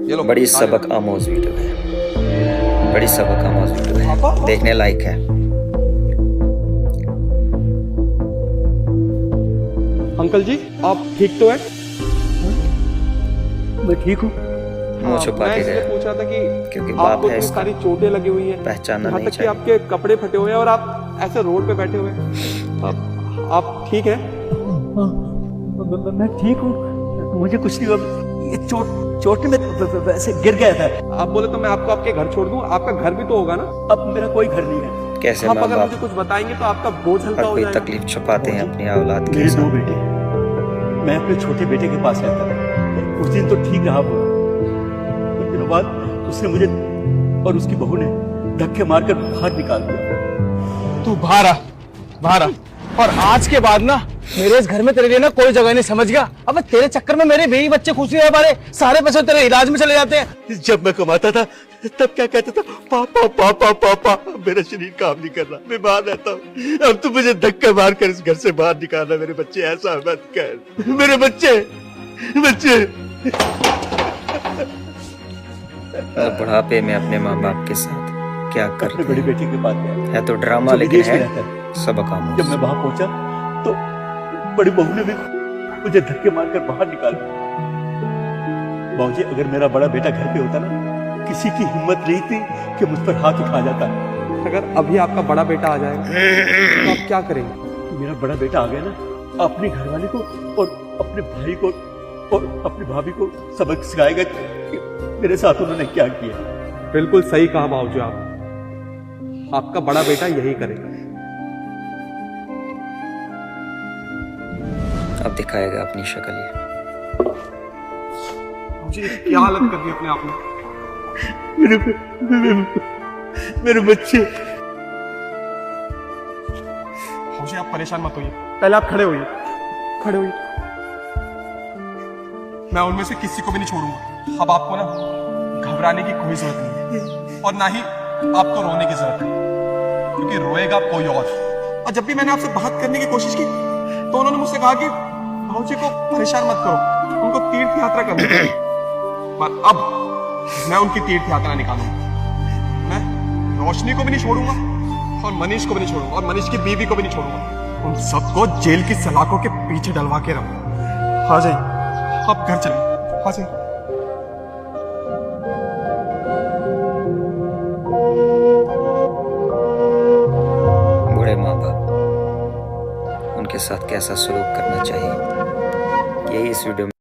ये लो बड़ी सबक आमोज वीडियो है, बड़ी सबक आमोज वीडियो है, देखने लायक है। अंकल जी आप ठीक तो हैं? मैं ठीक हूँ। मुंह छुपा मैं के इसलिए गया पूछ रहा था कि क्योंकि बाप आपको है इतनी इसका, सारी चोटें लगी हुई हैं, पहचानना यहाँ नहीं तक कि आपके कपड़े फटे हुए हैं और आप ऐसे रोड पे बैठे हुए हैं। आप ठीक हैं? मैं ठीक हूँ, मुझे कुछ नहीं हुआ। ये चोट में वैसे गिर गया था। आप बोले तो मैं आपको आपके घर छोड़ दूं, आपका घर भी तो होगा ना? अब मेरा कोई घर नहीं है। कैसे आप माँ अगर बाप मुझे कुछ बताएंगे तो आपका बोझ हल्का हर हो कोई जाएगा। तकलीफ छुपाते हैं अपनी औलाद के मेरे दो साथ। बेटे, मैं अपने छोटे बेटे के पास रहता था। उस दिन तो ठीक रहा वो, कुछ दिनों बाद उसने मुझे और उसकी बहू ने धक्के मारकर बाहर निकाल दिया। तू बाहर आ। और आज के बाद ना मेरे इस घर में तेरे लिए ना कोई जगह नहीं, समझ गया? अब तेरे चक्कर में मेरे बेई बच्चे खुश हुए, हमारे सारे पैसे तेरे इलाज में चले जाते हैं। जब मैं कमाता था तब क्या कहता था, पापा पापा पापा। मेरा शरीर काम नहीं कर रहा, बीमार रहता हूँ। अब तो मुझे धक्के मारकर इस घर से बाहर निकालना। मेरे बच्चे ऐसा मत कर, मेरे बच्चे बच्चे। बुढ़ापे में अपने माँ बाप के साथ क्या अपने करते बड़ी हैं? बेटी के पास गया, है तो ड्रामा जो लेकिन विदेश में है रहता है। सबक आमोज। जब मैं वहां पहुंचा तो बड़ी बहू ने भी मुझे धक्के मारकर बाहर निकाल दिया। बाबूजी, अगर मेरा बड़ा बेटा घर पे होता ना, किसी की हिम्मत नहीं थी कि मुझ पर हाथ उठा जाता। अगर अभी आपका बड़ा बेटा आ जाएगा तो आप क्या करेंगे? मेरा बड़ा बेटा आ गया ना, अपनी घरवाली को और अपने भाई को और अपनी भाभी को सबक सिखाएगा कि मेरे साथ उन्होंने क्या किया। बिल्कुल सही कहा बाबूजी, आपका बड़ा बेटा यही करेगा। अब दिखाएगा अपनी शक्ल ये। बाबूजी क्या हालत कर दी अपने आप में? मेरे बच्चे। बाबूजी आप परेशान मत होइए, पहले आप खड़े होइए, खड़े होइए। मैं उनमें से किसी को भी नहीं छोड़ूंगा। अब आपको ना घबराने की कोई जरूरत नहीं है और ना ही आपको रोने की जरूरत है, क्योंकि रोएगा कोई और जब भी मैंने आपसे बात करने की कोशिश की तो उन्होंने मुझसे कहा कि भाऊजी को परेशान मत करो, उनको तीर्थ यात्रा करनी है। पर अब मैं उनकी तीर्थ यात्रा निकालूंगा। मैं रोशनी को भी नहीं छोड़ूंगा और मनीष को भी नहीं छोड़ूंगा और मनीष की बीवी को भी नहीं छोड़ूंगा। उन सबको जेल की सलाखों के पीछे डलवा के रहूंगा। आ जाइए, आप घर चलिए, आ जाइए। बूढ़े माँ बाप, उनके साथ कैसा सलूक करना चाहिए, यही इस वीडियो में